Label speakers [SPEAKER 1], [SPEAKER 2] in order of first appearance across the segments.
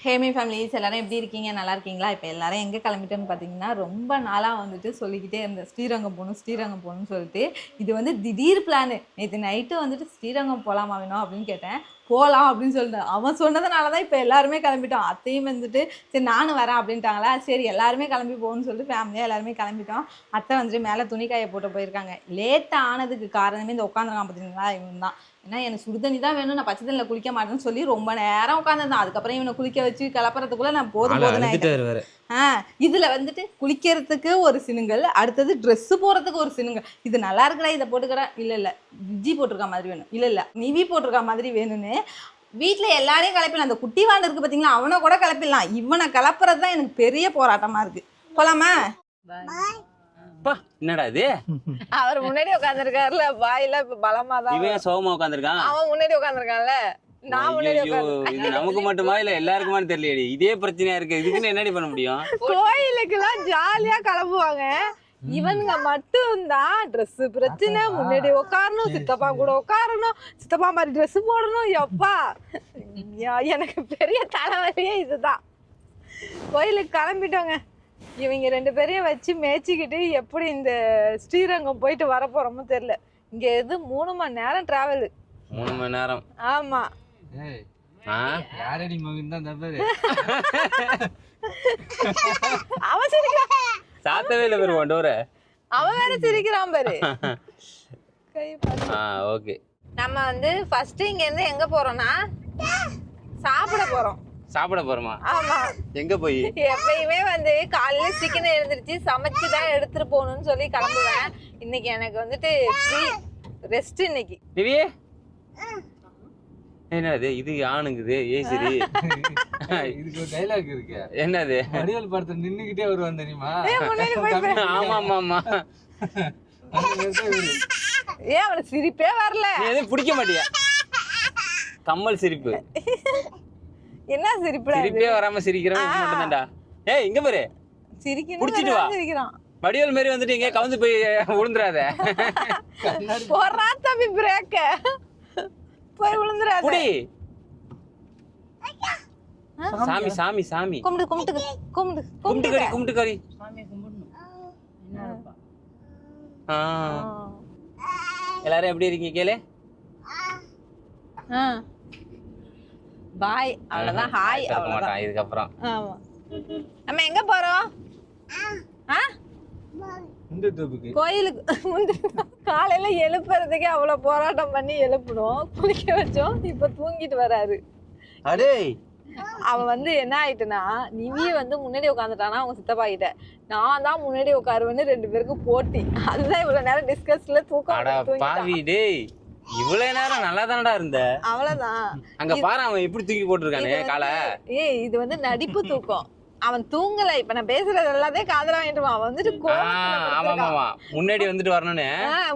[SPEAKER 1] ஹேமி families எல்லாரும் எப்படி இருக்கீங்க? நல்லா இருக்கீங்களா? இப்போ எல்லாரும் எங்கே கிளம்பிட்டோன்னு பார்த்தீங்கன்னா, ரொம்ப நாளாக வந்துட்டு சொல்லிக்கிட்டே இருந்தேன் ஸ்ரீரங்கம் போகணும்னு சொல்லிட்டு. இது வந்து திடீர் பிளானு. நேற்று நைட்டு வந்துட்டு ஸ்ரீரங்கம் போகலாமா வேணும் அப்படின்னு கேட்டேன். போகலாம் அப்படின்னு சொல்லிட்டேன். அவன் சொன்னதுனால தான் இப்போ எல்லாருமே கிளம்பிட்டோம். அத்தையும் வந்துட்டு சரி நானும் வரேன் அப்படின்ட்டாங்களா, சரி எல்லாருமே கிளம்பி போகணும்னு சொல்லிட்டு ஃபேமிலியாக எல்லாருமே கிளம்பிட்டோம். அத்தை வந்துட்டு மேலே துணிக்காய போட்டு போயிருக்காங்க. லேட்டாக ஆனதுக்கு காரணமே இந்த உட்காந்துருக்கான் பார்த்தீங்களா, இவன் தான். ஏன்னா எனக்கு சுடுதண்ணி தான் வேணும், நான் பச்சை தண்ணியில் குளிக்க மாட்டேன்னு சொல்லி ரொம்ப நேரம் உட்காந்துருந்தேன். அதுக்கப்புறம் இவனை குளிக்க வச்சு கிளப்புறதுக்குள்ள நான் போதும் இதில் வந்துட்டு குளிக்கிறதுக்கு ஒரு சினுங்கள், அடுத்தது ட்ரெஸ்ஸு போகிறதுக்கு ஒரு சினுங்கள். இது நல்லா இருக்குடா, இதை போட்டுக்கிறேன், இல்லை விஜி போட்டிருக்க மாதிரி வேணும், இல்லை நிவி போட்டிருக்க மாதிரி வேணும்னு வீட்டில் எல்லாரையும் கிளப்பிடலாம். அந்த குட்டி வாண்டு இருக்குது பார்த்தீங்களா, அவனை கூட கிளப்பிடலாம். இவனை கிளப்புறது தான் எனக்கு பெரிய போராட்டமாக இருக்குது. போலாமா?
[SPEAKER 2] என்னடா இது?
[SPEAKER 1] அவர் முன்னாடி உட்காந்துருக்காருல, வாயில பலமா தான்.
[SPEAKER 2] இவன் சோகமா உட்காந்துருக்கான்,
[SPEAKER 1] அவன் முன்னாடி உட்காந்துருக்கான்ல.
[SPEAKER 2] இது நமக்கு மட்டுமா இல்ல எல்லாருக்குமான்னு தெரியலையே. இதே பிரச்சனையா இருக்கு, இதுக்குன்னு என்னடி பண்ண முடியும்?
[SPEAKER 1] கோயிலுக்குலாம் ஜாலியா கிளம்புவாங்க, இவனுங்க மட்டும்தான் ட்ரெஸ் பிரச்சனை. முன்னாடி உட்காரணும், சித்தப்பா கூட உட்காரணும், சித்தப்பா மாதிரி ட்ரெஸ் போடணும். எப்பா எனக்கு பெரிய தலைவலியே இதுதான். கோயிலுக்கு கிளம்பிட்டோங்க. இவங்க 2 பேரையும் வச்சு மேய்ச்சிக்கிட்டு எப்படி இந்த ஸ்ரீரங்கம் போயிட்டு வர போறோமோ தெரியல. இங்க எது 3 மணி நேரம் டிராவல்.
[SPEAKER 2] 3 மணி நேரம்?
[SPEAKER 1] ஆமா.
[SPEAKER 3] யாரடி மகன் தான் தப்பாரு.
[SPEAKER 1] அவன் சிரிக்கிறான்,
[SPEAKER 2] சாத்தவே இல்ல பேரு டோர.
[SPEAKER 1] அவன் வேற சிரிக்கிறான் பாரு.
[SPEAKER 2] ஓகே,
[SPEAKER 1] நம்ம வந்து ஃபர்ஸ்ட் இங்க இருந்து எங்க போறோம்னா சாப்பிட போறோம்.
[SPEAKER 2] சாப்பிட போறோமா?
[SPEAKER 1] ஆமா.
[SPEAKER 2] எங்க போய்?
[SPEAKER 1] எப்பயுமே வந்து காலையில சீக்கிரம் எழுந்திருச்சு சமைச்சு தான் எடுத்துட்டு போகணும்னு சொல்லி கிளம்புவேன். இன்னைக்கு எனக்கு வந்துட்டு ரெஸ்ட். இன்னைக்கு
[SPEAKER 2] திவ்யே என்னது இது? ஆணுங்குது ஏசிரி.
[SPEAKER 3] இதுக்கு ஒரு டைலாக் இருக்கு.
[SPEAKER 2] என்னது?
[SPEAKER 3] வடிவேல் படத்துல நின்னுகிட்டே வருவான் தெரியுமா?
[SPEAKER 2] ஆமா ஆமா ஆமா.
[SPEAKER 1] ஏன் அவனுக்கு சிரிப்பே வரல?
[SPEAKER 2] நீ எதுவும் பிடிக்க மாட்டியா? கம்மல் சிரிப்பு.
[SPEAKER 1] என்ன சிரிப்பு?
[SPEAKER 2] சிரிப்பே வராம சிரிக்கிறவன் மட்டும் தான்டா. ஏய் இங்க பாரு,
[SPEAKER 1] சிரிக்கணும்,
[SPEAKER 2] புடிச்சிட்டு வா.
[SPEAKER 1] சிரிக்கிறான்.
[SPEAKER 2] வடிவேல் மாதிரி வந்துட்டு இங்க கவுந்து போய் விழுந்துறாத.
[SPEAKER 1] போறா தம்பி, பிரேக்க போய் விழுந்துறாத.
[SPEAKER 2] புடி. சாமி சாமி சாமி
[SPEAKER 1] கும்பிடு கும்பிடு கும்பிடு
[SPEAKER 2] கும்பிட்டு கறி கும்பிட்டு கறி.
[SPEAKER 4] சாமியை கும்பிடணும். என்னப்பா?
[SPEAKER 2] எல்லாரும் எப்படி இருக்கீங்க கேளு.
[SPEAKER 1] பாய், அவ்வளவுதான். ஹாய், அவ்வளவுதான்.
[SPEAKER 2] இதுக்கப்புறம்
[SPEAKER 1] ஆமா. நம்ம எங்க போறோம்? கோயிலுக்கு. காலையில எழுப்புறதுக்கே அவ்வளவு போராட்டம் பண்ணி எழுப்பணும், குளிக்க வச்சோம். இப்ப தூங்கிட்டு வராரு.
[SPEAKER 2] அடே
[SPEAKER 1] அவன் வந்து என்ன ஆயிட்டுனா, நிவிய வந்து முன்னாடி உட்காந்துட்டானா அவங்க சித்தப்பா கிட்ட, நான் தான் முன்னாடி உட்காருவேன்னு 2 பேருக்கும் போட்டி. அதுதான் இவ்வளவு நேரம் டிஸ்கஸ்ல தூக்கம்.
[SPEAKER 2] பாவி டேய், இவ்வளவு நேரம் நல்லா தானடா இருந்த.
[SPEAKER 1] அவ்வளவுதான்.
[SPEAKER 2] அங்க பாரு அவன் எப்படி தூக்கி போட்டுருக்கானே காலை.
[SPEAKER 1] ஏய் இது வந்து நடிப்பு தூக்கம். அவன் தூங்கல. இப்ப நான் பேசுறது எல்லாத்தையும் காதுல வாங்கிட்டு அவன் வந்துட்டு
[SPEAKER 2] ஆமா ஆமா முன்னாடி வந்துட்டு வரணும்னு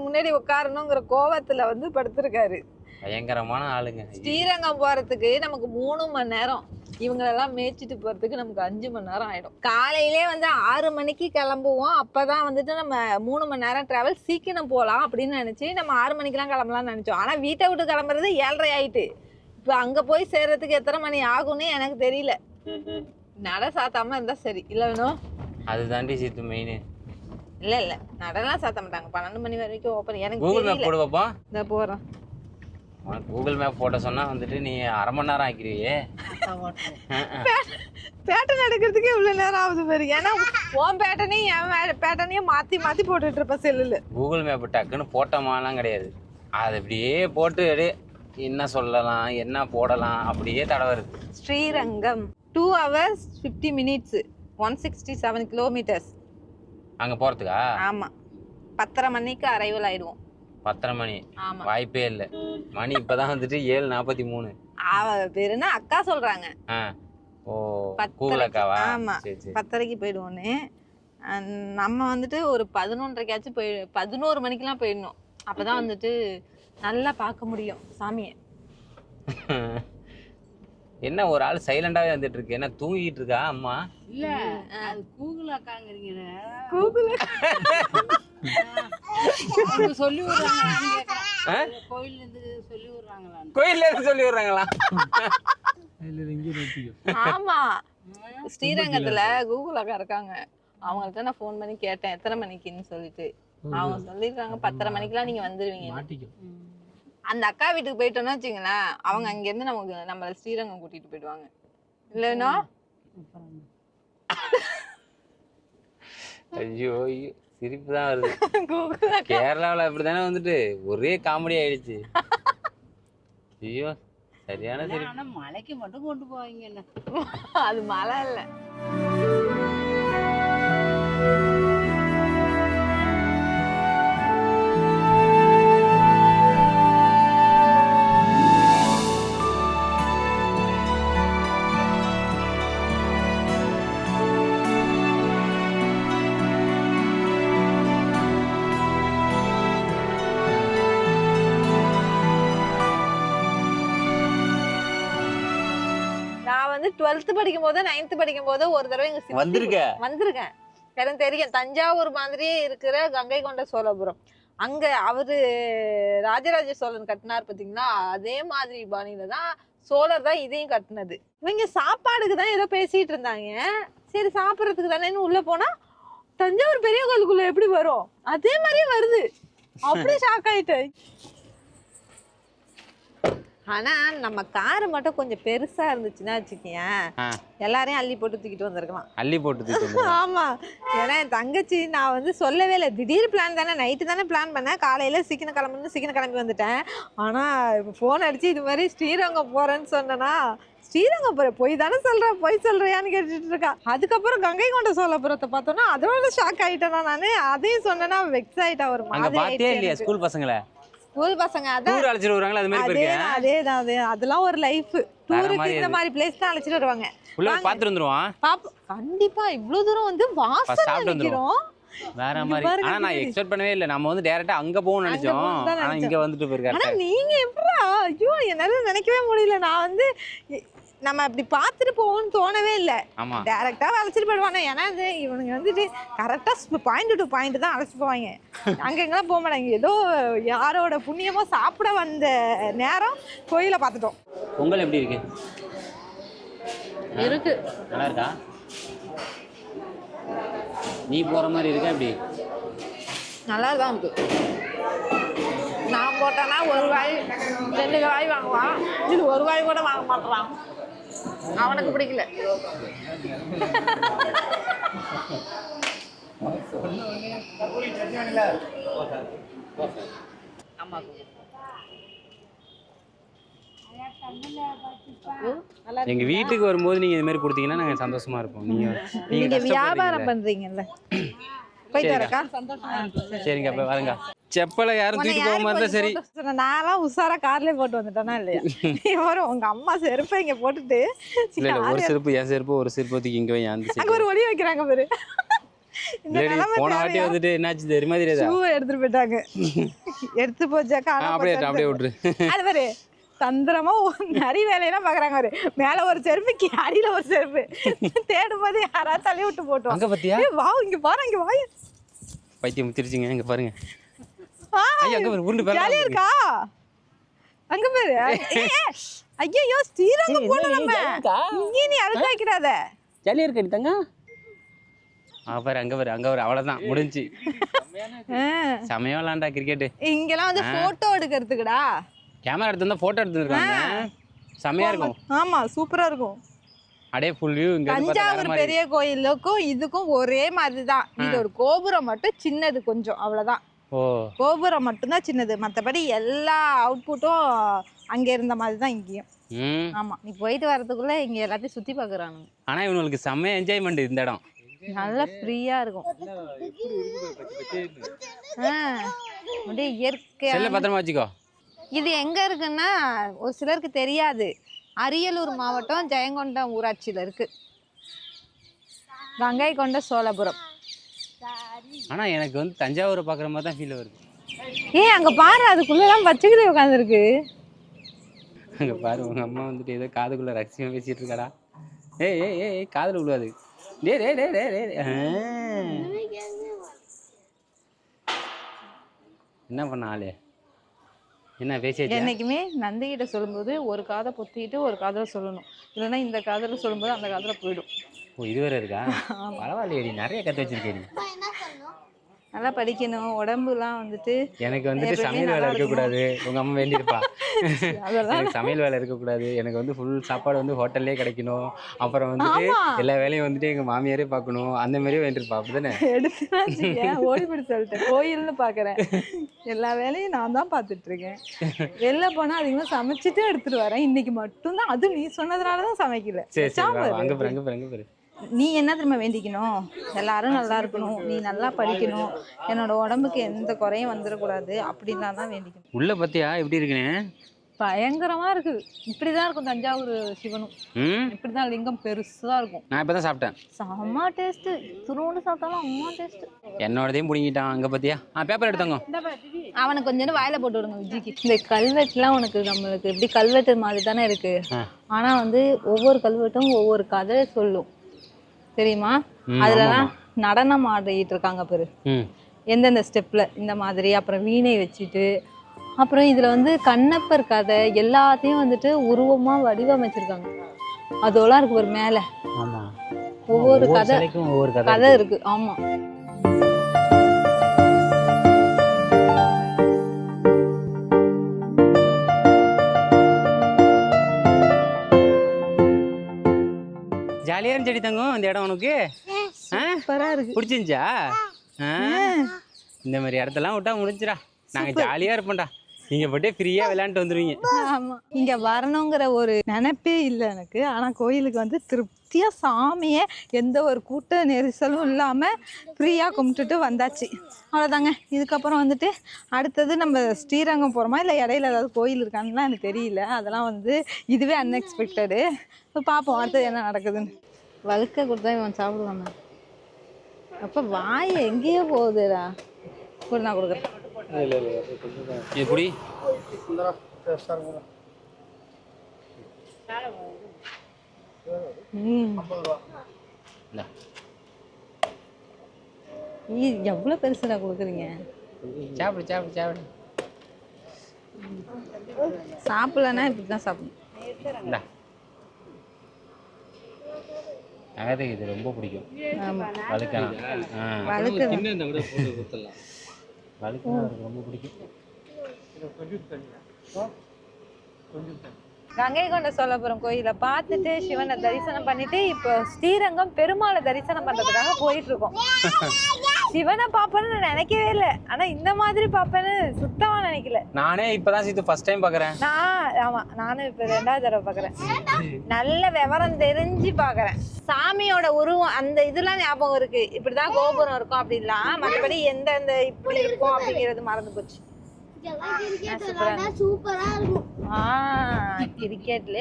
[SPEAKER 1] முன்னாடி உட்காரணுங்கிற கோவத்துல வந்து படுத்திருக்காரு.
[SPEAKER 2] பயங்கரமான ஆளுங்க.
[SPEAKER 1] ஸ்ரீரங்கம் போறதுக்கு நமக்கு 3 மணி நேரம், இவங்களெல்லாம் மேய்ச்சிட்டு போறதுக்கு நமக்கு 5 மணி நேரம் ஆயிடும். காலையிலே வந்து 6 மணிக்கு கிளம்புவோம். அப்பதான் வந்துட்டு நம்ம 3 மணி நேரம் டிராவல், சீக்கிரம் போகலாம் அப்படின்னு நினைச்சு நம்ம 6 மணிக்கெல்லாம் கிளம்பலாம்னு நினைச்சோம். ஆனா வீட்டை விட்டு கிளம்புறது 7:30 ஆயிட்டு. இப்ப அங்க போய் சேர்றதுக்கு எத்தனை மணி ஆகும்னு எனக்கு தெரியல. நட சாத்தாம இருந்தா சரி. இல்ல வேணும்,
[SPEAKER 2] அது தாண்டி சீத்து மெயின்.
[SPEAKER 1] இல்ல நடலாம் சாத்த மாட்டாங்க. 12 மணி வரைக்கும் ஓப்பன். எனக்கு
[SPEAKER 2] கூகுள் மேப் போடு பாப்பா.
[SPEAKER 1] இந்த போறேன்.
[SPEAKER 2] கூகுள் மேப் போட்ட சொன்னா வந்துட்டு நீ 1/2 மணி நேரம் ஆக்கிடுவியே.
[SPEAKER 1] பேட்டன் எடுக்கிறதுக்கே இவ்வளவு நேரம் ஆகுது பாரு. ஏன்னா உன் பேட்டனையும் என் பேட்டனையும் மாத்தி மாத்தி போட்டுட்டு இருப்ப செல்லுல.
[SPEAKER 2] கூகுள் மேப் டக்குன்னு போட்டோமாலாம் கிடையாது. அது அப்படியே போட்டு என்ன சொல்லலாம் என்ன போடலாம் அப்படியே தடவருது.
[SPEAKER 1] Srirangam 2 hours 50 minutes 167 kilometers.
[SPEAKER 2] அங்க போறதுக்கா?
[SPEAKER 1] ஆமா. 10:30 மணிக்கு அரைவல் ஆயிடுவோம்.
[SPEAKER 2] 10:30 மணி?
[SPEAKER 1] ஆமா.
[SPEAKER 2] வாய்ப்பே இல்ல. மணி இப்பதான் வந்துட்டு 7:43.
[SPEAKER 1] அவ பேருன்னா அக்கா சொல்றாங்க.
[SPEAKER 2] ஓ கூகுள் அக்காவா?
[SPEAKER 1] ஆமா. 10:30க்கு போயிடுவோன்னு. நம்ம வந்துட்டு ஒரு 11:30க்காச்சும் 11 மணிக்கெல்லாம் போயிடணும். அப்பதான் வந்துட்டு நல்லா பார்க்க முடியும் சாமியை.
[SPEAKER 2] என்ன ஒரு ஆள் சைலண்டாவே வந்துட்டு இருக்கு? என்ன தூங்கிட்டு இருக்கா அம்மா?
[SPEAKER 4] இல்ல அது கூகுள் அக்காங்கிறீங்க.
[SPEAKER 1] கூகுள்
[SPEAKER 4] சொல்லி விடுறாங்க. கோயில்ல இருந்து சொல்லி விடுறாங்களா?
[SPEAKER 2] கோயில்ல இருந்து சொல்லி விடுறாங்களா?
[SPEAKER 3] இல்ல இங்கே நிறுத்திக்கோ.
[SPEAKER 1] ஆமா ஸ்ரீரங்கத்துல கூகுள் அக்கா இருக்காங்க. அவங்கள்ட்ட நான் ஃபோன் பண்ணி கேட்டேன் எத்தனை மணிக்குன்னு சொல்லிட்டு. அவங்க சொல்லிருக்காங்க 10:30 மணிக்கெல்லாம் நீங்க வந்துருவீங்க.
[SPEAKER 3] மாட்டிக்கோ.
[SPEAKER 1] அந்த அக்கா வீட்டுக்கு போயிட்டோம்னா வச்சுங்களேன், அவங்க அங்க இருந்து நமக்கு நம்மள ஸ்ரீரங்கம் கூட்டிட்டு போயிடுவாங்க. இல்லைன்னா
[SPEAKER 2] ஐயோ ஐயோ சிரிப்பு தான் வருது.
[SPEAKER 1] கூகுள் அக்கா
[SPEAKER 2] கேரளாவில் அப்படித்தானே வந்துட்டு ஒரே காமெடி ஆயிடுச்சு. ஐயோ சரியான சிரிப்பு.
[SPEAKER 4] ஆனா மலைக்கு மட்டும் கொண்டு போவாங்க என்ன.
[SPEAKER 1] அது மழை இல்ல. நான் வந்து 12th படிக்கும் போது 9th படிக்கும் போது ஒரு தடவை எங்க சித்தி வந்திருக்கேன். எனக்கு தெரியும். தஞ்சாவூர் மாதிரியே இருக்கிற கங்கை கொண்ட சோழபுரம். அங்க அவரு ராஜராஜ சோழன் கட்டினார் பாத்தீங்களா, அதே மாதிரி பாணியில தான் சோழர் தான் இதையும் கட்டினது. இவங்க சாப்பாடுக்கு தான் ஏதோ பேசிட்டு இருந்தாங்க. சரி சாப்பிட்றதுக்கு தானேன்னு உள்ள போனா தஞ்சாவூர் பெரிய கோயிலுக்குள்ள எப்படி வரும் அதே மாதிரியே வருது. அப்படியே ஷாக் ஆயிட்டேன். ஆனா நம்ம காரு மட்டும் கொஞ்சம் பெருசா இருந்துச்சுன்னா வச்சுக்கேன், எல்லாரையும் அள்ளி போட்டு தூக்கிட்டு வந்திருக்கலாம்.
[SPEAKER 2] அள்ளி போட்டு
[SPEAKER 1] ஆமா. ஏன்னா என் தங்கச்சி நான் வந்து சொல்லவே இல்லை. திடீர் பிளான் தானே, நைட்டு தானே பிளான் பண்ணேன். காலையில சீக்கிரம் கிளம்பி வந்துட்டேன். ஆனா இப்போ ஃபோன் அடிச்சு இது மாதிரி ஸ்ரீரங்கம் போறேன்னு சொன்னேன்னா, ஸ்ரீரங்கம் போற போய் தானே போய் சொல்றியான்னு கேட்டுட்டு இருக்கா. அதுக்கப்புறம் கங்கை கொண்ட சோழபுரத்தை பார்த்தோன்னா அதோட ஷாக் ஆயிட்டேனா நானு. அதையும் சொன்னேன்னா வெக்ஸ் ஆயிட்டா. ஒரு மாதிரி
[SPEAKER 2] ஸ்கூல் பசங்களை
[SPEAKER 1] ஸ்கூல் பசங்க அதான்
[SPEAKER 2] அழைச்சிட்டு வருவாங்களா? அது மாதிரி போயிருக்கேன்.
[SPEAKER 1] அதேதான் அதெல்லாம் ஒரு லைஃப். டூருக்கு இந்த மாதிரி பிளேஸ் தான் அழைச்சிட்டு வருவாங்க.
[SPEAKER 2] உள்ள பாத்துட்டு வந்துருவான்.
[SPEAKER 1] கண்டிப்பா இவ்வளவு தூரம் வந்து வாசல்ல நிக்கிறோம்.
[SPEAKER 2] வேற மாதிரி. ஆனா நான் எக்ஸ்பெக்ட் பண்ணவே இல்ல. நம்ம வந்து டைரக்டா அங்க போவோம்னு நினைச்சோம். ஆனா இங்க வந்துட்டு போயிருக்காரு.
[SPEAKER 1] ஆனா நீங்க எப்படா? ஐயோ என்னால நினைக்கவே முடியல. நான் வந்து நம்ம அப்படி பார்த்துட்டு போவோம்னு தோணவே இல்லை. டைரக்டா அழைச்சிட்டு போயிடுவாங்க. ஏன்னா இவனுங்க வந்துட்டு கரெக்டா பாயிண்ட் டு பாயிண்ட் தான் அழைச்சிட்டு போவாங்க. அங்க எங்கெல்லாம் போக மாட்டாங்க. ஏதோ யாரோட புண்ணியமோ சாப்பிட வந்த நேரம் கோயிலை பார்த்துட்டோம்.
[SPEAKER 2] பொங்கல் எப்படி இருக்கு?
[SPEAKER 1] இருக்கு.
[SPEAKER 2] நல்லா இருக்கா? நீ போற மாதிரி இருக்கா? எப்படி?
[SPEAKER 1] நல்லா தான் இருக்கு. நான் போட்டேன்னா 1 வாய் 2 வாய் வாங்குவான். இது 1 வாய் கூட வாங்க மாட்டான். அவனுக்கு பிடிக்கல.
[SPEAKER 2] எங்க வீட்டுக்கு வரும்போது நீங்க இது மாதிரி கொடுத்தீங்கன்னா நாங்க சந்தோஷமா இருப்போம். நீங்க
[SPEAKER 1] வியாபாரம் பண்றீங்கல்ல, போயிட்டு வரக்கா.
[SPEAKER 2] சரிங்க அப்ப வரங்க. செப்பலை யாரும் தூக்கிட்டு போக மாதிரி சரி.
[SPEAKER 1] நான்லாம் உஷாரா கார்லயே போட்டு வந்துட்டேனா இல்லையா? நீ வரும் உங்க அம்மா செருப்பை இங்க போட்டுட்டு
[SPEAKER 2] இல்ல ஒரு செருப்பு என் செருப்பு ஒரு செருப்பு தூக்கி இங்க வை.
[SPEAKER 1] அங்க ஒரு ஒளி வைக்கிறாங்க பாரு.
[SPEAKER 2] போன வாட்டி வந்துட்டு என்னாச்சு தெரியுமா? தெரியாதா?
[SPEAKER 1] ஷூ எடுத்துட்டு போயிட்டாங்க. எடுத்து போச்சாக்கா
[SPEAKER 2] அப்படியே விட்டுரு.
[SPEAKER 1] அது பாரு தந்திரமா நிறைய வேலையெல்லாம் பாக்குறாங்க. பாரு மேல ஒரு செருப்பு அடியில ஒரு செருப்பு தேடும் போது யாராவது தள்ளி விட்டு போட்டோம்.
[SPEAKER 2] அங்க பாத்தியா?
[SPEAKER 1] வா இங்க பாரு, இங்க வாய்
[SPEAKER 2] பைத்தியம் முத்திருச்சுங்க. இங்க பாருங்க.
[SPEAKER 1] ஜாலியா இருக்கா? அங்க பாரு. ஐயோ ஸ்ரீரங்கம் போனோம் நம்ம. இங்கே நீ அழுக்க வைக்கிறாத.
[SPEAKER 2] ஜாலியா இருக்கா தங்க? பாரு அங்க பாரு அங்க பாரு. அவ்வளவுதான் முடிஞ்சு. செமையா விளாண்டா கிரிக்கெட்.
[SPEAKER 1] இங்கெல்லாம் வந்து போட்டோ எடுக்கிறதுக்குடா
[SPEAKER 2] கேமரா எடுத்து வந்தா போட்டோ எடுத்துருக்காங்க. செமையா இருக்கும்.
[SPEAKER 1] ஆமா சூப்பரா இருக்கும்.
[SPEAKER 2] அப்படியே ஃபுல் வியூ. இங்க
[SPEAKER 1] தஞ்சாவூர் பெரிய கோயிலுக்கும் இதுக்கும் ஒரே மாதிரி தான். இது ஒரு கோபுரம் மட்டும் சின்னது கொஞ்சம், அவ்வளவுதான். கோபுரம் மட்டும்தான் சின்னது. மற்றபடி எல்லா அவுட்புட்டும் அங்க இருந்த மாதிரி தான் இங்கேயும். ஆமா நீ போயிட்டு வரதுக்குள்ள இங்க எல்லாத்தையும் சுத்தி பாக்குறானுங்க.
[SPEAKER 2] ஆனா இவங்களுக்கு செம்ம என்ஜாய்மெண்ட். இந்த இடம்
[SPEAKER 1] நல்லா ஃப்ரீயா இருக்கும். அப்படியே இயற்கையா.
[SPEAKER 2] பத்திரமா வச்சுக்கோ.
[SPEAKER 1] இது எங்க இருக்குன்னா ஒரு சிலருக்கு தெரியாது. அரியலூர் மாவட்டம் ஜெயங்கொண்டம் ஊராட்சியில இருக்கு கங்கை கொண்ட சோழபுரம்.
[SPEAKER 2] ஆனா எனக்கு வந்து தஞ்சாவூரை பாக்குற மாதிரி தான் ஃபீல் வருது.
[SPEAKER 1] அங்க பாரு அதுக்குள்ளலாம் பச்சைக்கிளி உட்காந்துருக்கு.
[SPEAKER 2] அங்க பாரு உங்க அம்மா வந்துட்டு ஏதோ காதுக்குள்ள ரகசியம் பேசிட்டு இருக்காடா. ஏய் காதுல விழுவாது. என்ன பண்ண ஆளு? என்ன பேசியாச்சா?
[SPEAKER 1] என்னைக்குமே நந்திகிட்ட சொல்லும்போது ஒரு காதை பொத்திட்டு ஒரு காதில் சொல்லணும், இல்லைன்னா இந்த காதில் சொல்லும்போது அந்த காதில் போயிடும்.
[SPEAKER 2] ஓ இது வேற இருக்கா? பரவாயில்லையேடி, நிறைய கற்று வச்சிருக்கேடி.
[SPEAKER 1] நல்லா படிக்கணும், உடம்புலாம் வந்துட்டு
[SPEAKER 2] எனக்கு வந்துட்டு
[SPEAKER 1] எப்பயுமே
[SPEAKER 2] சமையல் வேலை
[SPEAKER 1] நல்லா
[SPEAKER 2] இருக்கக்கூடாது. உங்க அம்மா வேண்டியிருப்பா.
[SPEAKER 1] அதெல்லாம்
[SPEAKER 2] எனக்கு சமையல் வேலை இருக்கக்கூடாது. எனக்கு வந்து ஃபுல் சாப்பாடு வந்து ஹோட்டல்லே கிடைக்கணும். அப்புறம் வந்துட்டு
[SPEAKER 1] ஆமா.
[SPEAKER 2] எல்லா வேலையும் வந்துட்டு எங்கள் மாமியாரே பார்க்கணும். அந்த மாதிரியே வேண்டியிருப்பா. அப்படிதானே?
[SPEAKER 1] எடுத்துனா வச்சுக்கேன், ஓடி போய் சொல்லிட்டேன், கோயில்னு பார்க்குறேன், எல்லா வேலையும் நான் தான் பார்த்துட்டு இருக்கேன். வெளில போனால் அதிகமாக சமைச்சிட்டு எடுத்துட்டு வரேன். இன்னைக்கு மட்டும்தான், அது நீ சொன்னதுனால தான் சமைக்கல.
[SPEAKER 2] சரி சரி, வா,
[SPEAKER 1] சாம்பார்.
[SPEAKER 2] அங்கே பாரு அங்கே பாரு அங்கே பாரு.
[SPEAKER 1] நீ என்ன திரும்ப வேண்டிக்கணும், எல்லாரும் நல்லா இருக்கணும், நீ நல்லா படிக்கணும், என்னோட உடம்புக்கு எந்த குறையும் வந்துடக்கூடாது அப்படின்னா தான் வேண்டிக்கணும்.
[SPEAKER 2] உள்ள பார்த்தியா எப்படி இருக்குன்னு?
[SPEAKER 1] பயங்கரமா இருக்குது. இப்படிதான் இருக்கும் தஞ்சாவூர் சிவனும்.
[SPEAKER 2] ம்,
[SPEAKER 1] இப்படிதான் லிங்கம் பெருசா இருக்கும்.
[SPEAKER 2] நான் இப்போ தான் சாப்பிட்டேன்.
[SPEAKER 1] செம்ம டேஸ்ட். துருவோண்டு சாப்பிட்டாலும் அம்மா டேஸ்ட்.
[SPEAKER 2] என்னோடதையும் பிடிங்கிட்டான். அங்கே பார்த்தியா? பேப்பர் எடுத்தோங்க.
[SPEAKER 1] அவனுக்கு கொஞ்சம் வாயில போட்டு விடுங்க விஜய்க்கு. இந்த கல்வெட்டுலாம் உனக்கு நம்மளுக்கு எப்படி கல்வெட்டு மாதிரி தானே இருக்கு, ஆனா வந்து ஒவ்வொரு கல்வெட்டும் ஒவ்வொரு கதை சொல்லும் தெரியுமா? அதுலலாம் நடனம் ஆடிட்டு இருக்காங்க பாரு, எந்தெந்த ஸ்டெப்ல இந்த மாதிரி. அப்புறம் வீணை வச்சுட்டு, அப்புறம் இதுல வந்து கண்ணப்பர் கதை எல்லாத்தையும் வந்துட்டு உருவமா வடிவமைச்சிருக்காங்க. அதெல்லாம் இருக்கு ஒரு மேல.
[SPEAKER 2] ஆமா,
[SPEAKER 1] ஒவ்வொரு கதை
[SPEAKER 2] ஒவ்வொரு
[SPEAKER 1] கதை இருக்கு. ஆமா.
[SPEAKER 2] ஜாலியாக இருந்துச்சடி தங்கம் இந்த இடம் உனக்கு?
[SPEAKER 1] சூப்பரா இருக்கு.
[SPEAKER 2] பிடிச்சிருந்துச்சா? இந்த மாதிரி இடத்தெல்லாம் விட்டா முடிஞ்சிடா. நாங்கள் ஜாலியாக இருப்போம்டா. நீங்கள் போட்டே ஃப்ரீயாக விளையாண்டுட்டு வந்துடுவீங்க.
[SPEAKER 1] ஆமா, இங்க வரணுங்கிற ஒரு நினைப்பே இல்லை எனக்கு. ஆனா கோயிலுக்கு வந்து திருப்தியா சாமியை எந்த ஒரு கூட்ட நெரிசலும் இல்லாம ஃப்ரீயா கும்பிட்டுட்டு வந்தாச்சு. அவ்வளோதாங்க. இதுக்கப்புறம் வந்துட்டு அடுத்தது நம்ம ஸ்ரீரங்கம் போகிறோமா இல்லை இடையில ஏதாவது கோயில் இருக்கான்னுலாம் எனக்கு தெரியல. அதெல்லாம் வந்து இதுவே அன்எக்ஸ்பெக்டடு. இப்போ பார்ப்போம் அடுத்தது என்ன நடக்குதுன்னு. வழுக்க கொடுத்தா இவன் சாப்பிடுவாங்க. அப்போ வாய் எங்கேயோ போகுதுடா. கூட நான் கொடுக்குறேன்.
[SPEAKER 2] எப்படி
[SPEAKER 1] எவ்வளோ பெருசுடா கொடுக்குறீங்க?
[SPEAKER 2] சாப்பிடு சாப்பிடு சாப்பிடு.
[SPEAKER 1] சாப்பிடலன்னா இப்படி தான் சாப்பிடணும்.
[SPEAKER 2] நகத்துக்கு இது ரொம்ப பிடிக்கும். வழுக்கலாம் வழுக்கலாம் அவருக்கு ரொம்ப பிடிக்கும்.
[SPEAKER 1] கங்கை கொண்ட சோழபுரம் கோயிலை பார்த்துட்டு சிவனை தரிசனம் பண்ணிட்டு இப்போ ஸ்ரீரங்கம் பெருமாளை தரிசனம் பண்றதுக்காக போயிட்டு இருக்கோம். சிவனை பார்ப்பேன்னு நினைக்கவே இல்லை, ஆனா இந்த மாதிரி பார்ப்பேன்னு சுத்தமா நினைக்கல.
[SPEAKER 2] நானே இப்பதான் சீத்து ஃபர்ஸ்ட் டைம் பாக்குறேன்.
[SPEAKER 1] நானும் இப்ப 2வது தடவை பாக்குறேன். நல்ல விவரம் தெரிஞ்சு பாக்குறேன். சாமியோட உருவம் அந்த இதெல்லாம் ஞாபகம் இருக்கு, இப்படிதான் கோபுரம் இருக்கும் அப்படின்லாம். மற்றபடி எந்த இப்படி இருக்கும் அப்படிங்கிறது மறந்து போச்சு.
[SPEAKER 4] சூப்பரா இருக்கும்.
[SPEAKER 1] கிரிக்கெட்ல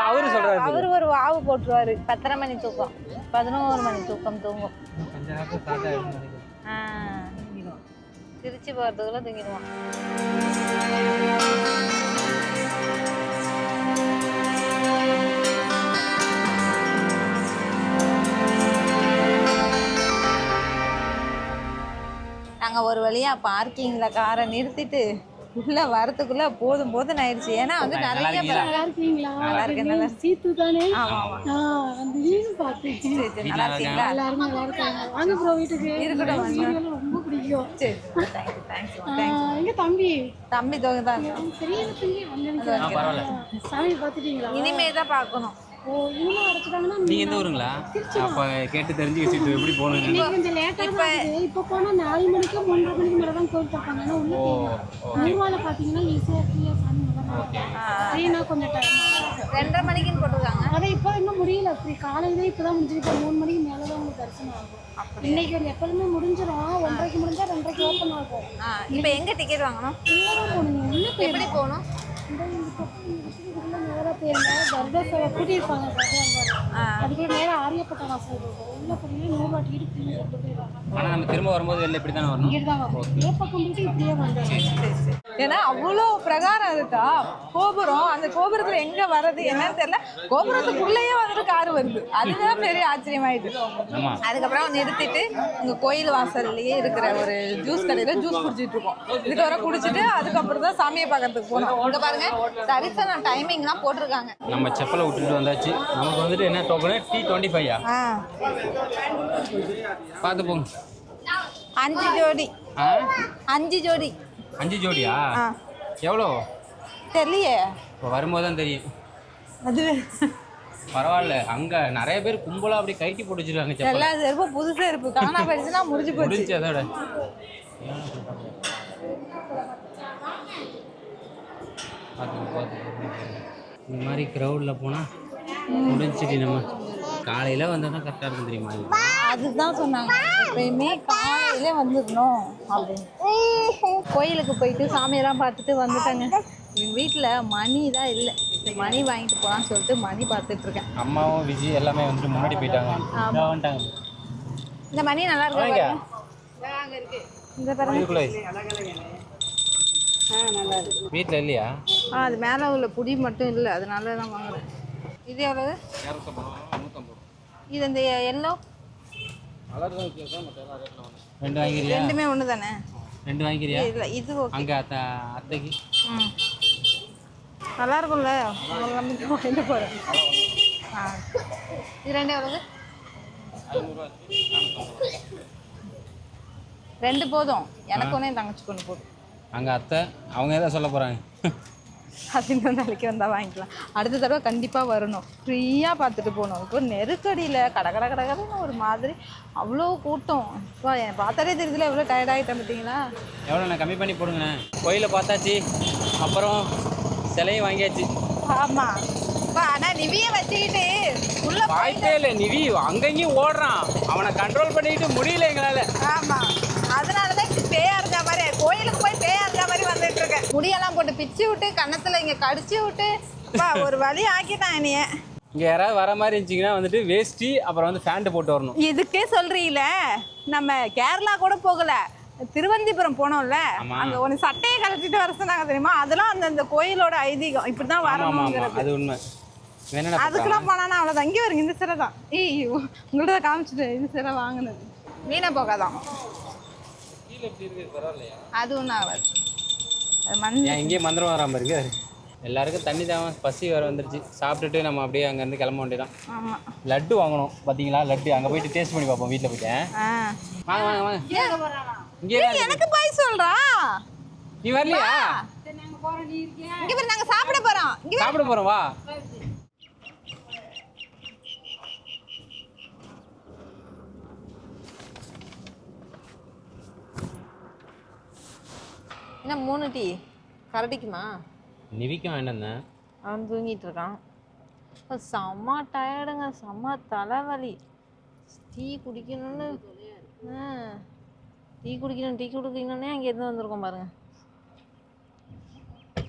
[SPEAKER 2] அவரு சொல்றாரு,
[SPEAKER 1] அவரு ஒரு வாவு போட்டுருவாரு. 10:30 மணி தூக்கம், 11 மணி தூக்கம் தூங்கும். திருச்சி போறதுக்குள்ள தூங்கிடுவான். நாங்கள் ஒரு வழியாக பார்க்கிங்கில் காரை நிறுத்திட்டு உள்ளே வரத்துக்குள்ளே போதும் ஆயிடுச்சு. ஏன்னா வந்து நிறைய
[SPEAKER 4] நல்லா இருக்கீங்களா?
[SPEAKER 1] நல்லா இருக்கேன். நல்லா
[SPEAKER 4] சீத்து தானே?
[SPEAKER 1] ஆமாம்
[SPEAKER 4] அந்த வீடு பார்த்தேன்.
[SPEAKER 1] சரி நல்லா இருக்கீங்களா?
[SPEAKER 4] எல்லாரும் நல்லா இருக்காங்க. வாங்க ப்ரோ வீட்டுக்கு.
[SPEAKER 1] இருக்கட்டும்,
[SPEAKER 4] ரொம்ப பிடிக்கும்.
[SPEAKER 1] சரி தேங்க்ஸ்.
[SPEAKER 4] எங்க தம்பி?
[SPEAKER 1] தம்பி தோங்க தான்
[SPEAKER 4] தெரியல தம்பி. சாமி பார்த்துட்டீங்களா?
[SPEAKER 1] இனிமே தான் பார்க்கணும்.
[SPEAKER 4] ஓ இன்னும் அரைச்சிட்டாங்கன்னா
[SPEAKER 2] நீங்க எந்த ஊருங்களா? அப்ப கேட்டு தெரிஞ்சு வச்சுட்டு எப்படி போகணும்?
[SPEAKER 4] இன்னைக்கு கொஞ்சம் லேட்டா இப்போ போனா 4 மணிக்கு 3:30 மணிக்கு மேல தான் கோயில் பார்ப்பாங்க. ஆனா உள்ள ஊர்வால பாத்தீங்கன்னா ஈஸியா ஃப்ரீயா சாமி நல்லா கொஞ்சம் டைம்
[SPEAKER 1] 2:30 மணிக்குன்னு போட்டுருக்காங்க.
[SPEAKER 4] அதை இப்போ இன்னும் முடியல. ஃப்ரீ காலையிலே இப்போதான் முடிஞ்சிருக்கு. 3 மணிக்கு மேலே தான் உங்களுக்கு தரிசனம் ஆகும். இன்னைக்கு வந்து எப்போதுமே முடிஞ்சிடும். 1:30க்கு முடிஞ்சா 2:30க்கு ஓப்பன் ஆகும்.
[SPEAKER 1] இப்போ எங்க டிக்கெட் வாங்கணும்?
[SPEAKER 4] உள்ளதான் போகணும். உள்ள
[SPEAKER 1] எப்படி போகணும்?
[SPEAKER 4] இந்த பக்கம் மேலே போயிருந்தா கர்ப்ப சேவை கூட்டியிருப்பாங்க. அதுக்கு நேரம் ஆரியப்பட்ட வாசல் இருக்கும். உள்ள போனீங்கன்னா 100 ரூபா டிக்கெட் ஃப்ரீ கொண்டு போயிடுவாங்க.
[SPEAKER 5] ஆனால் நம்ம திரும்ப வரும்போது வெளில இப்படி தானே வரணும்.
[SPEAKER 4] இங்கிட்டு தான் வரும். இதே பக்கம் போயிட்டு இப்படியே வந்துடும்.
[SPEAKER 1] ஏன்னா அவ்வளோ பிரகாரம் இருக்கா கோபுரம். அந்த கோபுரத்துல எங்க வர்றது என்னன்னு தெரியல. கோபுரத்துக்குள்ளேயே வந்துட்டு கார் வருது. அதுதான் பெரிய ஆச்சரியமாயிட்டு. அதுக்கப்புறம் நிறுத்திட்டு இங்க கோயில் வாசல்லையே இருக்கிற ஒரு ஜூஸ் கடையில ஜூஸ் குடிச்சிட்டு இருக்கோம். இதுக்கு வர குடிச்சிட்டு அதுக்கப்புறம் தான் சாமியை பார்க்கறதுக்கு போனோம். இங்க பாருங்க தரிசன டைமிங்லாம் போட்டிருக்காங்க.
[SPEAKER 5] நம்ம செப்பலை விட்டுட்டு வந்தாச்சு. நமக்கு வந்துட்டு என்ன டோக்கனு T25 பார்த்து போங்க.
[SPEAKER 1] 5 ஜோடி 5 ஜோடி
[SPEAKER 5] 5 ஜோடியா? எவ்வளோ
[SPEAKER 1] தெரியலையே.
[SPEAKER 5] இப்போ வரும்போது தான் தெரியும்.
[SPEAKER 1] அது
[SPEAKER 5] பரவாயில்ல, அங்கே நிறைய பேர் கும்பலாக அப்படி கைட்டி போட்டு வச்சிருக்காங்க செப்பல்.
[SPEAKER 1] எல்லா செருப்பும் புது செருப்பு காணா போயிடுச்சுன்னா முடிஞ்சு போச்சு.
[SPEAKER 5] முடிஞ்சு அதோட இந்த மாதிரி க்ரௌடில் போனால் முடிஞ்சிட்டு நம்ம காலையில் வந்தால் தான் கரெக்டாக இருக்கும் தெரியுமா?
[SPEAKER 1] அதுதான் சொன்னாங்க எப்பயுமே காலையிலே வந்துடணும் அப்படின்னு. கோயிலுக்கு போயிட்டு சாமியெல்லாம் பார்த்துட்டு வந்துட்டாங்க. எங்கள் வீட்டில் மணி தான் இல்லை. மணி வாங்கிட்டு போகலான்னு சொல்லிட்டு மணி பார்த்துட்டு இருக்கேன்.
[SPEAKER 5] அம்மாவும் விஜய் எல்லாமே வந்துட்டு முன்னாடி போயிட்டாங்க. வந்துட்டாங்க.
[SPEAKER 1] இந்த மணி நல்லா இருக்கு. இந்த பாருங்க நல்லா இருக்கு.
[SPEAKER 5] வீட்டில் இல்லையா?
[SPEAKER 1] அது மேலே உள்ள புடி மட்டும் இல்லை, அதனால தான் வாங்குறேன். இது எவ்வளவு? இது இந்த எல்லோ
[SPEAKER 5] ரெண்டு வாங்கிக்கிறியா?
[SPEAKER 1] ரெண்டுமே ஒன்று தானே?
[SPEAKER 5] ரெண்டு வாங்கிக்கிறியா?
[SPEAKER 1] இல்லை இது ஓகே.
[SPEAKER 5] அங்கே அத்தைக்கு
[SPEAKER 1] நல்லா இருக்கும்ல. வாங்கிட்டு போகிறேன். இது ரெண்டு எவ்வளவு? 2 போதும். எனக்கு ஒன்றே தங்கச்சி கொண்டு போதும்.
[SPEAKER 5] அங்கே அத்தை அவங்க எதாவது சொல்ல போகிறாங்க.
[SPEAKER 1] அது இன்னும் நாளைக்கு வந்தால் வாங்கிக்கலாம். அடுத்த தடவை கண்டிப்பாக வரணும். ஃப்ரீயாக பார்த்துட்டு போகணும். இப்போ நெருக்கடியில் கடன்னு ஒரு மாதிரி அவ்வளோ கூட்டம். இப்போ என் பார்த்தாலே தெரியுதுல எவ்வளோ டயர்டாகிட்டேன் பார்த்தீங்களா?
[SPEAKER 5] எவ்வளோ நான் கம்மி பண்ணி போடுங்கண்ணே. கோயிலை பார்த்தாச்சு, அப்புறம் சிலையும் வாங்கியாச்சு.
[SPEAKER 1] ஆமாம். இப்போ ஆனால் நிவியை வச்சுக்கிட்டு உள்ள
[SPEAKER 5] வாய்ப்பே இல்லை. நிவி அங்கங்கேயும் ஓடுறான். அவனை கண்ட்ரோல் பண்ணிக்கிட்டு முடியல எங்களால்.
[SPEAKER 1] ஆமாம், அதனால தான் பேயா இருக்க மாதிரி கோயிலுக்கு போய் பேயா இருக்க மாதிரி வந்துட்டு இருக்கேன். முடியெல்லாம் போட்டு பிச்சு விட்டு கன்னத்தில் இங்கே கடிச்சு விட்டு ஒரு வழி ஆக்கிட்டான் என்னைய.
[SPEAKER 5] இங்கே யாராவது வர மாதிரி இருந்துச்சிங்கன்னா வந்துட்டு வேஷ்டி அப்புறம் வந்து ஃபேண்ட்டு போட்டு வரணும்.
[SPEAKER 1] இதுக்கே சொல்றீங்கள, நம்ம கேரளா கூட போகல, திருவந்திபுரம் போனோம்ல, அங்க ஒரு சட்டையை கழட்டிட்டு வர சொன்னாங்க தெரியுமா? அதெல்லாம் அந்த கோயிலோட ஐதீகம். இப்படிதான் வரணுங்கிறது.
[SPEAKER 5] அது உண்மை.
[SPEAKER 1] அதுக்கெல்லாம் போனா அவ்வளவுதான். இங்கே வருங்க, இந்த சிலை தான். உங்கள்ட்ட காமிச்சிட்டு இந்த சிலை வாங்கினது வீணா போகாதான். அது ஒன்றும் ஆகாது.
[SPEAKER 5] இங்கேயே மந்திரம் வராமல் இருக்கு. எல்லாருக்கும் தண்ணி தான், பசி வேறு வந்துருச்சு. சாப்பிட்டுட்டு நம்ம அப்படியே அங்கேருந்து கிளம்ப வேண்டியதான்.
[SPEAKER 1] ஆமாம்,
[SPEAKER 5] லட்டு வாங்கணும். பார்த்தீங்களா லட்டு? அங்கே போயிட்டு டேஸ்ட் பண்ணி பார்ப்போம். வீட்டில் போயிட்டேன். வாங்க வாங்க வாங்க. இங்கே
[SPEAKER 1] எனக்கு பாய் சொல்றா.
[SPEAKER 5] நீ வரலையா?
[SPEAKER 1] இங்கே போய் நாங்கள் சாப்பிட போகிறோம்.
[SPEAKER 5] சாப்பிட போகிறோம் வா.
[SPEAKER 1] என்ன 3 டீ கரடிக்குமா?
[SPEAKER 5] நிவிக்கும் வேண்டாம்.
[SPEAKER 1] அவன் தூங்கிட்டு இருக்கான். செம்ம டயர்டுங்க, செம்ம தலைவலி. டீ குடிக்கணும்னு டீ குடிக்கணுன்னே அங்கேருந்து வந்திருக்கோம் பாருங்க.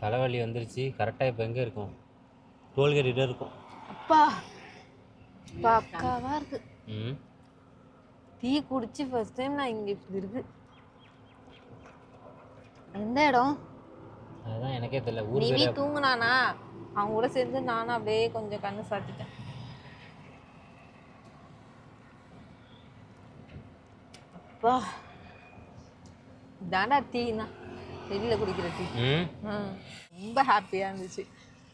[SPEAKER 5] தலைவலி வந்துருச்சு. கரெக்டாக இப்போ எங்கே இருக்கும்? டோல்கேட்டில் இருக்கும்.
[SPEAKER 1] அப்பா பக்காவாக இருக்கு.
[SPEAKER 5] ம்,
[SPEAKER 1] டீ குடிச்சு ஃபர்ஸ்ட் டைம் நான் இங்கே இப்படி இருக்கு. எந்த இடம்?
[SPEAKER 5] அதுதான் எனக்கே தெரியல. ஊர்
[SPEAKER 1] நிவி தூங்குனானா, அவங்க கூட சேர்ந்து நானும் அப்படியே கொஞ்சம் கண்ணு சாத்திட்டேன். அப்பா தாண்டா டீனா, வெளியில் குடிக்கிற டீ. ரொம்ப ஹாப்பியாக இருந்துச்சு.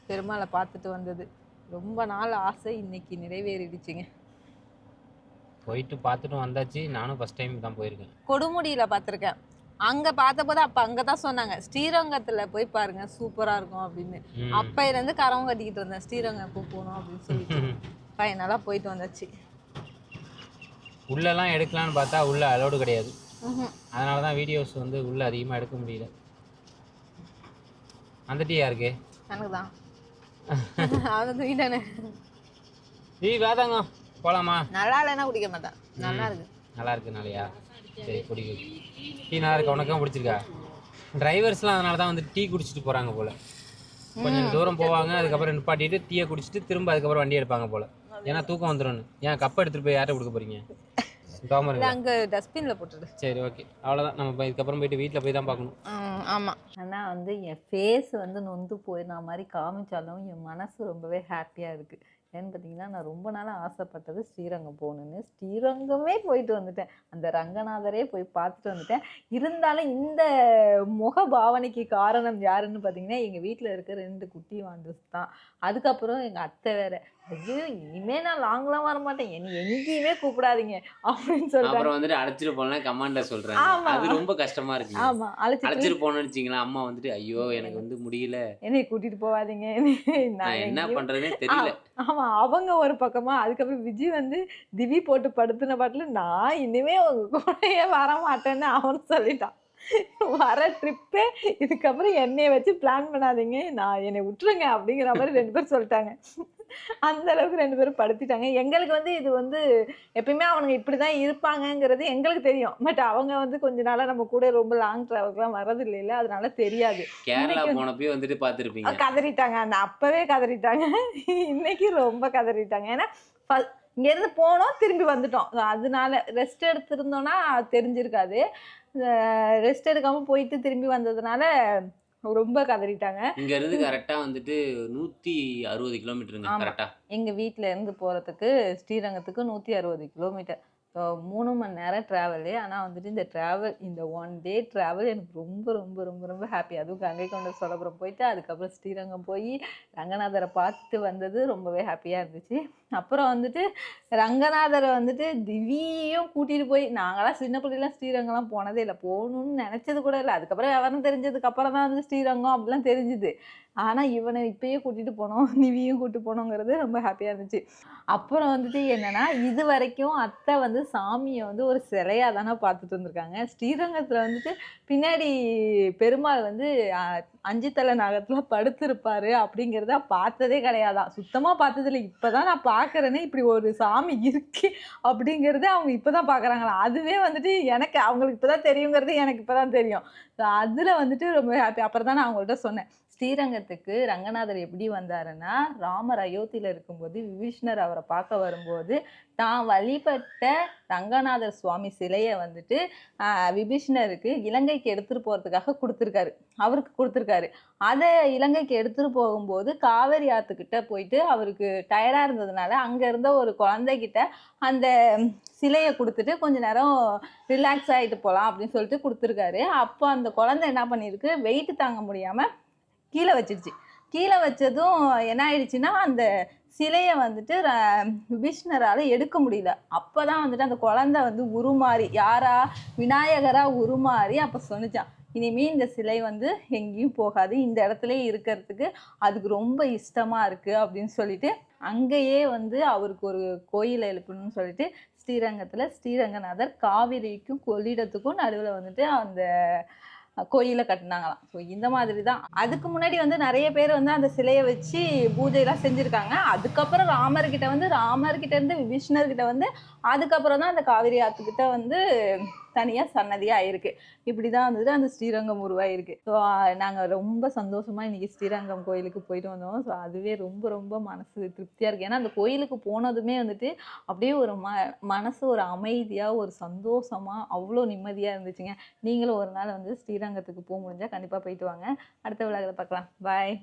[SPEAKER 1] பெருமாளை பார்த்துட்டு வந்தது ரொம்ப நாள் ஆசை இன்னைக்கு நிறைவேறிடுச்சுங்க.
[SPEAKER 5] போயிட்டு பார்த்துட்டு வந்தாச்சு. நானும் ஃபஸ்ட் டைம் தான் போயிருக்கேன்.
[SPEAKER 1] கொடுமுடியில் பார்த்துருக்கேன். அங்கே பார்த்தபோது அப்போ அங்கே தான் சொன்னாங்க ஸ்ரீரங்கத்தில் போய் பாருங்க சூப்பராக இருக்கும் அப்படின்னு. அப்பையிலேருந்து கரவம் கட்டிக்கிட்டு இருந்தேன் ஸ்ரீரங்கம் எப்போ போகணும் அப்படின்னு சொல்லிட்டு. ஃபைனலாக போயிட்டு வந்தாச்சு.
[SPEAKER 5] உள்ளெல்லாம் எடுக்கலான்னு பார்த்தா உள்ளே அலோடு கிடையாது. அதனால தான் வீடியோஸ் வந்து உள்ளே அதிகமாக எடுக்க முடியல. அந்த டீ யாருக்கு?
[SPEAKER 1] எனக்கு தான். அதை தூக்கிட்டானே.
[SPEAKER 5] டீ வேதாங்க போகலாமா?
[SPEAKER 1] நல்லா இல்லைன்னா குடிக்க மாட்டேன். நல்லா இருக்கு.
[SPEAKER 5] நல்லா இருக்கு நாளையா? சரி குடிக்க. டீ நல்லா இருக்கு. உனக்கும் பிடிச்சிருக்கா? டிரைவர்ஸ்லாம் அதனால தான் வந்து டீ குடிச்சிட்டு போகிறாங்க போல். கொஞ்சம் தூரம் போவாங்க, அதுக்கப்புறம் நிப்பாட்டிட்டு டீயை குடிச்சிட்டு திரும்ப அதுக்கப்புறம் வண்டி எடுப்பாங்க போல். ஏன்னா தூக்கம் வந்துடும். ஏன் கப்பை எடுத்துகிட்டு போய் யார்ட்ட கொடுக்க போகிறீங்க?
[SPEAKER 1] இல்ல, அங்க டஸ்ட்பின்ல போட்டுடு.
[SPEAKER 5] சரி ஓகே, அவ்வளோதான். நம்ம இதுக்கப்புறம் போயிட்டு வீட்டில் போய் தான் பார்க்கணும்.
[SPEAKER 1] ஆமா. ஆனா வந்து என் ஃபேஸ் வந்து நொந்து போய் நான் மாதிரி காமிச்சாலும் என் மனசு ரொம்பவே ஹாப்பியா இருக்கு. ஏன்னு பார்த்தீங்கன்னா, நான் ரொம்ப நாளாக ஆசைப்பட்டது ஸ்ரீரங்கம் போகணுன்னு. ஸ்ரீரங்கமே போயிட்டு வந்துட்டேன். அந்த ரங்கநாதரே போய் பார்த்துட்டு வந்துட்டேன். இருந்தாலும் இந்த முக பாவனைக்கு காரணம் யாருன்னு பார்த்தீங்கன்னா, எங்கள் வீட்டில் இருக்க 2 குட்டி வாண்டஸ் தான். அதுக்கப்புறம் எங்கள் அத்தை வேற, ஐயோ இனிமே நான் லாங்லாம் வர மாட்டேன், என்னை எங்கேயுமே கூப்பிடாதீங்க அப்படின்னு சொல்லிட்டு.
[SPEAKER 2] அப்புறம் வந்துட்டு அழைச்சிட்டு போனா கமாண்ட்ல சொல்றாங்க.
[SPEAKER 1] ஆமா.
[SPEAKER 2] அது ரொம்ப கஷ்டமா இருக்கு.
[SPEAKER 1] ஆமா,
[SPEAKER 2] அழைச்சிட்டு போனோம்னு வச்சுங்களேன், அம்மா வந்துட்டு ஐயோ எனக்கு வந்து முடியல,
[SPEAKER 1] என்னை கூட்டிட்டு போகாதீங்க,
[SPEAKER 2] நான் என்ன பண்றதுன்னே தெரியல.
[SPEAKER 1] ஆமா, அவங்க ஒரு பக்கமா. அதுக்கப்புறம் விஜய் வந்து திவி போட்டு படுத்துன பாட்டுல நான் இனிமே உங்க கூடயே வர மாட்டேன்னு அவன் சொல்லிட்டான். வர ட்ரிப்பே இதுக்கப்புறம் என்னைய வச்சு பிளான் பண்ணாதீங்க, நான் என்னை விட்டுருங்க அப்படிங்கிற மாதிரி 2 பேரும் சொல்லிட்டாங்க. அந்த அளவுக்கு 2 பேரும் படுத்திட்டாங்க. எங்களுக்கு வந்து இது வந்து எப்பயுமே அவனுங்க இப்படிதான் இருப்பாங்கங்கிறது எங்களுக்கு தெரியும். பட் அவங்க வந்து கொஞ்ச நாளா நம்ம கூட ரொம்ப லாங் டிராவல்க்குலாம் வர்றது இல்லைல்ல, அதனால தெரியாது.
[SPEAKER 2] கேரளா போனப்பயே வந்துட்டு பார்த்துருப்பீங்க.
[SPEAKER 1] கதறிட்டாங்க, அந்த அப்பவே கதறிட்டாங்க. இன்னைக்கு ரொம்ப கதறிட்டாங்க. ஏன்னா இங்கேருந்து போனோம், திரும்பி வந்துட்டோம். அதனால ரெஸ்ட் எடுத்திருந்தோம்னா தெரிஞ்சிருக்காது. ரெஸ்ட் எடுக்காம போயிட்டு திரும்பி வந்ததுனால ரொம்ப கதறிட்டாங்க.
[SPEAKER 2] இங்க இருந்து கரெக்டா வந்துட்டு 160 கிலோமீட்டருங்க. கரெக்டா
[SPEAKER 1] எங்க வீட்ல இருந்து போறதுக்கு ஸ்ரீரங்கத்துக்கு 160 கிலோமீட்டர். 3 மணி நேரம் ட்ராவலு. ஆனால் வந்துட்டு இந்த ட்ராவல், இந்த 1 டே ட்ராவல் எனக்கு ரொம்ப ரொம்ப ரொம்ப ரொம்ப ஹாப்பி. அதுவும் கங்கை கொண்ட சோழபுரம் போயிட்டு அதுக்கப்புறம் ஸ்ரீரங்கம் போய் ரங்கநாதரை பார்த்துட்டு வந்தது ரொம்பவே ஹாப்பியாக இருந்துச்சு. அப்புறம் வந்துட்டு ரங்கநாதரை வந்துட்டு திவியையும் கூட்டிகிட்டு போய், நாங்களாம் சின்ன பிள்ளைலாம் ஸ்ரீரங்கம்லாம் போனதே இல்லை, போகணுன்னு நினச்சது கூட இல்லை. அதுக்கப்புறம் விவரம் தெரிஞ்சதுக்கப்புறம் தான் வந்து ஸ்ரீரங்கம் அப்படிலாம் தெரிஞ்சுது. ஆனால் இவனை இப்பயே கூட்டிகிட்டு போனோம், நிவியும் கூப்பிட்டு போனோங்கிறது ரொம்ப ஹாப்பியாக இருந்துச்சு. அப்புறம் வந்துட்டு என்னென்னா, இது வரைக்கும் அத்தை வந்து சாமியை வந்து ஒரு சிலையாக தானே பார்த்துட்டு வந்திருக்காங்க. ஸ்ரீரங்கத்தில் வந்துட்டு பின்னாடி பெருமாள் வந்து 5 தலை நாகத்தில் படுத்திருப்பார் அப்படிங்கிறத பார்த்ததே கிடையாதான், சுத்தமாக பார்த்ததில்லை. இப்போ தான் நான் பார்க்குறேன்னே, இப்படி ஒரு சாமி இருக்கு அப்படிங்கிறது அவங்க இப்போ தான் பார்க்குறாங்களா. அதுவே வந்துட்டு எனக்கு அவங்களுக்கு இப்போ தான் தெரியுங்கிறது எனக்கு இப்போ தான் தெரியும். ஸோ அதில் வந்துட்டு ரொம்ப ஹாப்பி. அப்புறம் தான் நான் அவங்கள்ட்ட சொன்னேன், ஸ்ரீரங்கத்துக்கு ரங்கநாதர் எப்படி வந்தாருன்னா, ராமர் அயோத்தியில் இருக்கும்போது விபீஷ்ணர் அவரை பார்க்க வரும்போது தான் வழிபட்ட ரங்கநாதர் சுவாமி சிலையை வந்துட்டு விபீஷ்ணருக்கு இலங்கைக்கு எடுத்துகிட்டு போகிறதுக்காக கொடுத்துருக்காரு, அவருக்கு கொடுத்துருக்காரு. அதை இலங்கைக்கு எடுத்துகிட்டு போகும்போது காவேரி ஆற்றுக்கிட்ட போயிட்டு அவருக்கு டயர்டாக இருந்ததுனால அங்கே இருந்த ஒரு குழந்தைகிட்ட அந்த சிலையை கொடுத்துட்டு கொஞ்ச நேரம் ரிலாக்ஸ் ஆகிட்டு போகலாம் அப்படின்னு சொல்லிட்டு கொடுத்துருக்காரு. அப்போ அந்த குழந்தை என்ன பண்ணியிருக்கு, வெயிட் தாங்க முடியாமல் கீழே வச்சிருச்சு. கீழே வச்சதும் என்ன ஆயிடுச்சுன்னா, அந்த சிலையை வந்துட்டு விபீஷ்ணரால் எடுக்க முடியல. அப்போ தான் வந்துட்டு அந்த குழந்தை வந்து உருமாறி, யாரா விநாயகராக உருமாறி அப்போ சொன்னிச்சான், இனிமேல் இந்த சிலை வந்து எங்கேயும் போகாது, இந்த இடத்துலயே இருக்கிறதுக்கு அதுக்கு ரொம்ப இஷ்டமாக இருக்குது அப்படின்னு சொல்லிட்டு அங்கேயே வந்து அவருக்கு ஒரு கோயிலை எழுப்பணும்னு சொல்லிட்டு ஸ்ரீரங்கத்தில் ஸ்ரீரங்கநாதர் காவிரிக்கும் கொள்ளிடத்துக்கும் நடுவில் வந்துட்டு அந்த கோயிலை கட்டினாங்களாம். ஸோ இந்த மாதிரி தான். அதுக்கு முன்னாடி வந்து நிறைய பேர் வந்து அந்த சிலையை வச்சு பூஜையெல்லாம் செஞ்சுருக்காங்க. அதுக்கப்புறம் ராமர்கிட்ட இருந்து விபீஷ்ணர்கிட்ட வந்து அதுக்கப்புறம் தான் அந்த காவிரி ஆற்றுக்கிட்ட வந்து தனியாக சன்னதியாக ஆயிருக்கு. இப்படி தான் வந்துட்டு அந்த ஸ்ரீரங்கம் உருவாயிருக்கு. ஸோ நாங்கள் ரொம்ப சந்தோஷமாக இன்றைக்கி ஸ்ரீரங்கம் கோயிலுக்கு போயிட்டு வந்தோம். ஸோ அதுவே ரொம்ப ரொம்ப மனசு திருப்தியாக இருக்குது. ஏன்னா அந்த கோயிலுக்கு போனதுமே வந்துட்டு அப்படியே ஒரு மனசு ஒரு அமைதியாக, ஒரு சந்தோஷமாக, அவ்வளோ நிம்மதியாக இருந்துச்சுங்க. நீங்களும் ஒரு நாள் வந்து ஸ்ரீரங்கத்துக்கு போக முடிஞ்சால் கண்டிப்பாக போயிட்டு வாங்க. அடுத்த விழாவில் பார்க்கலாம். பாய்.